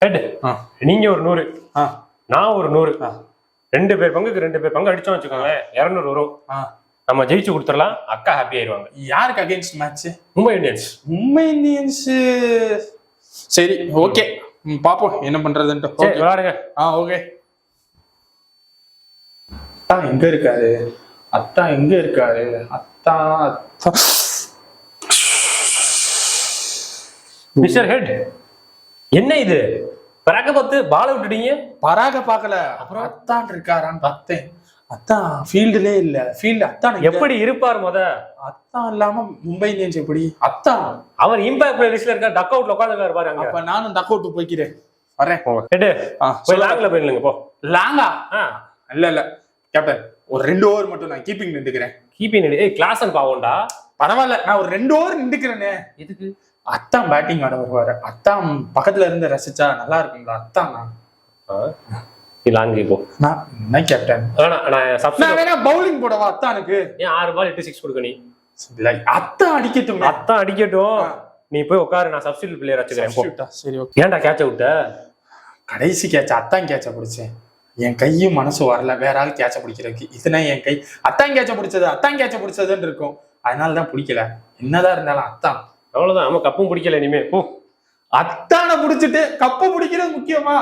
Head நீங்க ஒரு 100, நான் ஒரு 100, 2 பேர் பங்குக்கு 2 பேர் பங்கு அடிச்சோம் வச்சுக்கோங்க, 200 வரும். நம்ம ஜெயிச்சு கொடுத்துடலாம், அக்கா ஹாப்பி ஆயிடுவாங்க. யாருக்கு against match? Mumbai Indians. Mumbai Indians. சரி ஓகே, பாப்போம் என்ன பண்றதுன்ட்டு. விளையாடுங்க. ஓகே. அத்தா எங்க இருக்காரு? அத்தா எங்க இருக்காரு? அத்தா அத்தா மிஸ்டர் ஹெட், என்ன இது? பராக பார்த்து பால விட்டுட்டீங்க. பராக பார்க்கல, அப்புறம் அத்தான் இருக்காரான்னு பார்த்தேன். அத்தான் ஃபீல்டுலே இல்ல. ஃபீல்டு அத்தான் எப்படி இருப்பார் முத? அத்தான் இல்லாம மும்பை இந்தியன்ஸ் எப்படி? அத்தான் அவர் இம்பாக்ட் பிளேயர்ஸ்ல இருக்க, டக் அவுட்ல உட்கார்ந்துருக்காரு பாருங்க. அப்ப நானும் டக் அவுட் போய்க்கிறேன், வரேன். ஹெட் போய் லாங்ல போயிடுங்க போ. லாங்கா? இல்ல கேப்டன், ஒரு 2 ஓவர் மட்டும் நான் கீப்பிங் நின்றுக்கிறேன். கீப்பிங்? ஏய் கிளாஸ் அண்ட் பாவோண்டா. பரவாயில்ல, நான் ஒரு 2 ஓவர் நின்றுக்கிறேனே. எதுக்கு? அத்தான் பேட்டிங் ஆட வருவாரு. அத்தான் பக்கத்துல இருந்து ரசிச்சா நல்லா இருக்குங்களா? அத்தான் லாங்கி போ. நான் என்ன கேப்டன், நான் வேணா பவுலிங் போடவா அத்தானுக்கு? ஏன் 6 பால் 8 6 கொடுக்க? நீ அத்தான் அடிக்கட்டும். அத்தான் அடிக்கட்டும், நீ போய் உட்காரு, நான் சப்ஸ்டிட்யூட் பிளேயர் வச்சுக்கிறேன். சரி ஓகே. ஏன்டா கேட்ச விட்ட? கடைசி கேட்ச அத்தான் கேட்ச பிடிச்சேன். என் கையும் மனசு வரல வேற ஆள் கேட்ச பிடிக்கிறதுக்கு. இதுனா என் கை அத்தான் கேட்ச பிடிச்சதுன்னு இருக்கும், அதனாலதான் பிடிக்கல. என்னதான் இருந்தாலும் அத்தான். அவ்வளவுதான், நம்ம கப்பும் பிடிக்கல. இனிமே போ. அத்தானை பிடிச்சிட்டு கப்பை பிடிக்கிறது முக்கியமா?